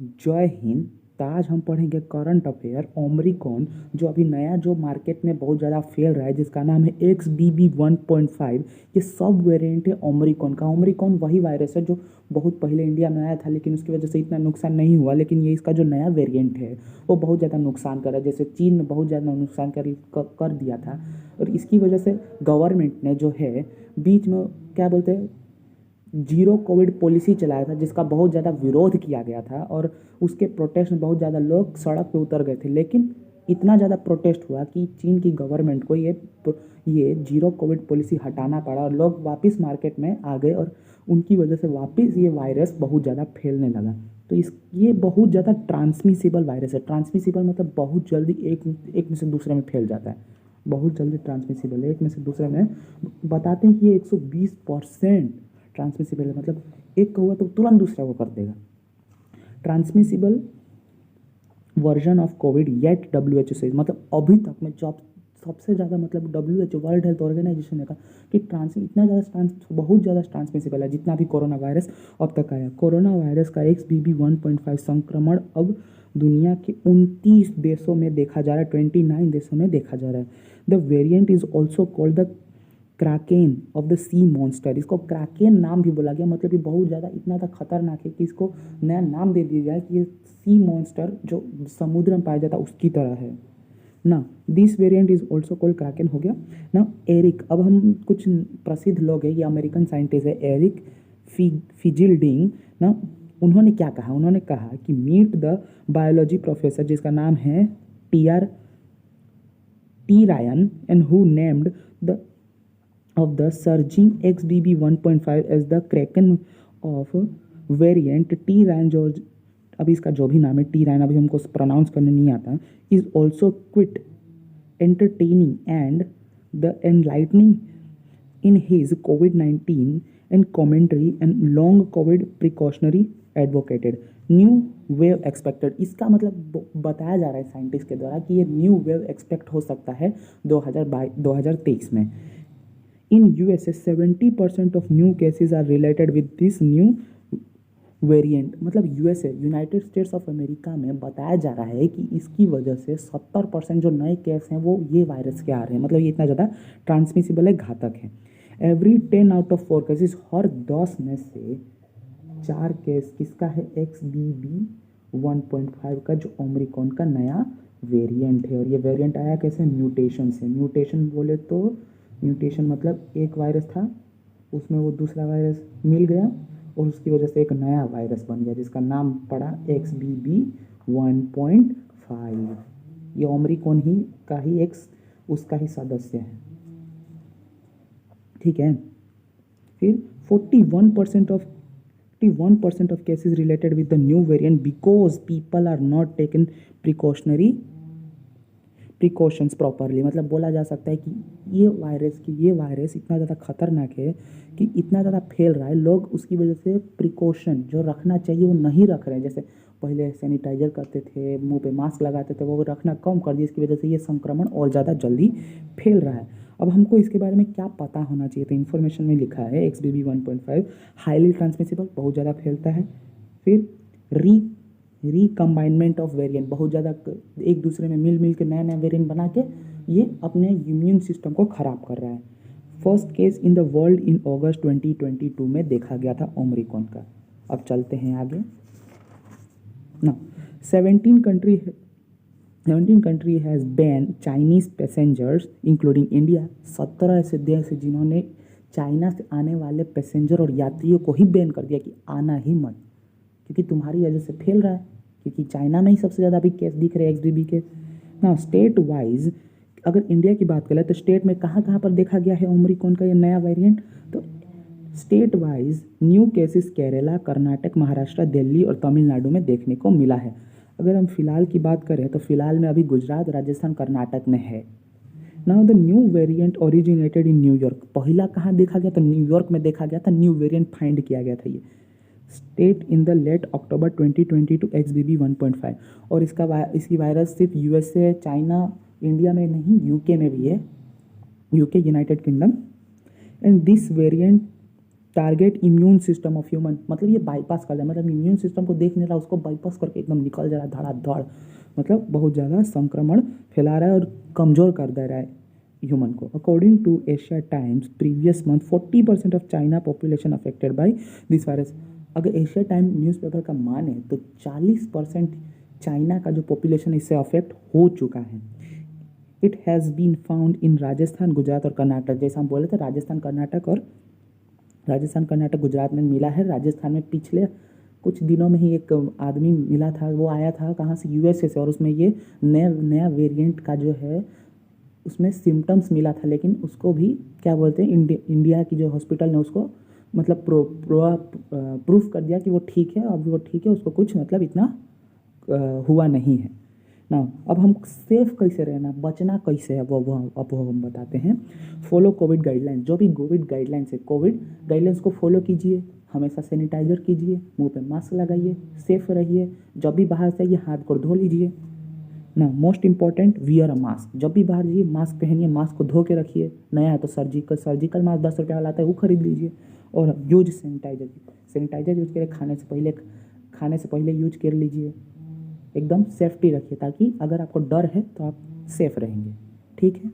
जय हिंद। तो आज हम पढ़ेंगे करंट अफेयर ओमरिकॉन, जो अभी नया जो मार्केट में बहुत ज़्यादा फैल रहा है, जिसका नाम है XBB 1.5। ये सब वेरिएंट है ओमरिकॉन का। ओमरिकॉन वही वायरस है जो बहुत पहले इंडिया में आया था, लेकिन उसकी वजह से इतना नुकसान नहीं हुआ। लेकिन ये इसका जो नया वेरिएंट है वो बहुत ज़्यादा नुकसान कर रहा है, जैसे चीन में बहुत ज़्यादा नुकसान कर दिया था। और इसकी वजह से गवर्नमेंट ने जो है बीच में क्या बोलते हैं जीरो कोविड पॉलिसी चलाया था, जिसका बहुत ज़्यादा विरोध किया गया था और उसके प्रोटेस्ट में बहुत ज़्यादा लोग सड़क पे उतर गए थे। लेकिन इतना ज़्यादा प्रोटेस्ट हुआ कि चीन की गवर्नमेंट को ये जीरो कोविड पॉलिसी हटाना पड़ा और लोग वापस मार्केट में आ गए और उनकी वजह से वापस ये वायरस बहुत ज़्यादा फैलने लगा। तो ये बहुत ज़्यादा ट्रांसमिसिबल वायरस है। ट्रांसमिसिबल मतलब बहुत जल्दी एक में से दूसरे में फैल जाता है। बहुत जल्दी ट्रांसमिसिबल है, एक में से दूसरे में। बताते हैं कि ये 120% ट्रांसमिसिबल है, मतलब एक का हुआ तो तुरंत दूसरा को कर देगा। Transmissible version of Covid yet WHO से, मतलब अभी तक में जब सबसे ज़्यादा, मतलब WHO वर्ल्ड हेल्थ ऑर्गेनाइजेशन ने कहा कि इतना ज़्यादा बहुत ज़्यादा ट्रांसमिसिबल है जितना भी कोरोना वायरस अब तक आया। कोरोना वायरस का XBB 1.5 संक्रमण अब दुनिया के 29 देशों में देखा जा रहा है, 29 देशों में देखा जा रहा है। The variant is also called the Kraken of the sea monster. इसको क्राकेन नाम भी बोला गया, मतलब ये बहुत ज़्यादा इतना ज़्यादा खतरनाक है कि इसको नया नाम दे दिया गया है कि ये सी मॉन्स्टर जो समुद्र में पाया जाता है उसकी तरह है ना। This variant is also called Kraken हो गया ना। एरिक, अब हम कुछ प्रसिद्ध लोग हैं, ये अमेरिकन साइंटिस्ट है एरिक फिजिल्डिंग ना। उन्होंने क्या कहा? उन्होंने कहा कि मीट द बायोलॉजी प्रोफेसर, जिसका नाम है T Ryan, and who named the of the surging XBB 1.5 as the kraken of variant T Ryan George। अभी इसका जो भी नाम है टी रायन, अभी हमको प्रोनाउंस करने नहीं आता, is also quit entertaining and the enlightening in his COVID-19 and commentary and long COVID precautionary advocated new wave expected. इसका मतलब बताया जा रहा है साइंटिस्ट के द्वारा कि ये न्यू वेव एक्सपेक्ट हो सकता है 2023 में। In USA 70% of new cases are related with this new variant. मतलब USA, United States of America में बताया जा रहा है कि इसकी वजह से 70% जो नए केस हैं वो ये वायरस के आ रहे हैं। मतलब ये इतना ज़्यादा ट्रांसमिसिबल है, घातक है। एवरी 10 आउट ऑफ 4 केसेस, हर 10 में से 4 केस किसका है? XBB 1.5 का, जो ओमरिकॉन का नया वेरिएंट है। और ये वेरिएंट आया कैसे? म्यूटेशन से। म्यूटेशन बोले तो म्यूटेशन मतलब एक वायरस था, उसमें वो दूसरा वायरस मिल गया और उसकी वजह से एक नया वायरस बन गया, जिसका नाम पड़ा XBB 1.5। ये ओमरिकॉन ही का ही उसका ही सदस्य है, ठीक है। फिर 41% of cases related with the new variant because people are not taken precautions properly. मतलब बोला जा सकता है कि ये वायरस इतना ज़्यादा खतरनाक है कि इतना ज़्यादा फैल रहा है, लोग उसकी वजह से प्रिकॉशन जो रखना चाहिए वो नहीं रख रहे हैं। जैसे पहले सैनिटाइजर करते थे, मुंह पे मास्क लगाते थे, वो रखना कम कर दिया। इसकी वजह से ये संक्रमण और ज़्यादा जल्दी फैल रहा है। अब हमको इसके बारे में क्या पता होना चाहिए? तो इन्फॉर्मेशन में लिखा है XBB 1.5 हाईली ट्रांसमिसिबल, बहुत ज़्यादा फैलता है। फिर रिकम्बाइनमेंट ऑफ वेरिएंट, बहुत ज़्यादा एक दूसरे में मिल के नया वेरिएंट बना के ये अपने इम्यून सिस्टम को ख़राब कर रहा है। First case in the world in August 2022 में देखा गया था ओमरिकॉन का। अब चलते हैं आगे ना। 17 country has ban Chinese passengers including India. 17 ऐसे देश हैं जिन्होंने चाइना से आने वाले पैसेंजर और यात्रियों को ही बैन कर दिया कि आना ही मत, क्योंकि तुम्हारी वजह से फैल रहा है। क्योंकि चाइना में ही सबसे ज़्यादा अभी केस दिख रहे हैं XBB के ना। स्टेट वाइज अगर इंडिया की बात करें तो स्टेट में कहाँ पर देखा गया है ओमरिकॉन का ये नया वेरिएंट? तो state wise new cases Kerala, Karnataka, Maharashtra, Delhi और तमिलनाडु में देखने को मिला है। अगर हम फिलहाल की बात करें तो फिलहाल में अभी गुजरात, राजस्थान, कर्नाटक में है। Now the new variant originated in New York. पहला कहाँ देखा गया? तो न्यूयॉर्क में देखा गया था, न्यू वेरिएंट फाइंड किया गया था ये state in the late October 2022 XBB 1.5। और इसकी वायरस सिर्फ USA, चाइना, इंडिया में नहीं, UK में भी है, UK United kingdom. And this variant target immune system of human, मतलब ये बाईपास कर रहा है, मतलब इम्यून सिस्टम को देख नहीं रहा, उसको बाईपास करके एकदम निकल जा रहा है धड़ाधड़, मतलब बहुत ज़्यादा संक्रमण फैला रहा है और कमज़ोर कर दे रहा है ह्यूमन को। According to Asia Times previous month 40% of China population affected by this virus. अगर एशिया टाइम न्यूज़पेपर का माने तो 40% चाइना का जो पॉपुलेशन इससे अफेक्ट हो चुका है। It has been found in Rajasthan, Gujarat और कर्नाटक। जैसे हम बोले थे राजस्थान कर्नाटक गुजरात में मिला है। राजस्थान में पिछले कुछ दिनों में ही एक आदमी मिला था, वो आया था कहाँ से, यूएसए से, और उसमें ये नया वेरिएंट का जो है उसमें सिम्टम्स मिला था, लेकिन उसको भी क्या बोलते हैं, इंडिया की जो हॉस्पिटल ने उसको मतलब प्रूफ कर दिया कि वो ठीक है, अब वो ठीक है, उसको कुछ मतलब इतना हुआ नहीं है ना। अब हम सेफ कैसे रहना, बचना कैसे है, वो हम बताते हैं। फॉलो कोविड गाइडलाइंस, जो भी कोविड गाइडलाइंस है, कोविड गाइडलाइंस को फॉलो कीजिए, हमेशा सैनिटाइजर कीजिए, मुंह पे मास्क लगाइए, सेफ रहिए, जब भी बाहर से आइए हाथ को धो लीजिए ना। Most important, wear a mask, जब भी बाहर जाइए मास्क पहनिए, मास्क को धो के रखिए, नया है तो सर्जिकल मास्क 10 रुपये वाला आता है वो खरीद लीजिए। और यूज सैनिटाइजर यूज करिए, खाने से पहले यूज कर लीजिए, एकदम सेफ्टी रखिए, ताकि अगर आपको डर है तो आप सेफ रहेंगे। ठीक है।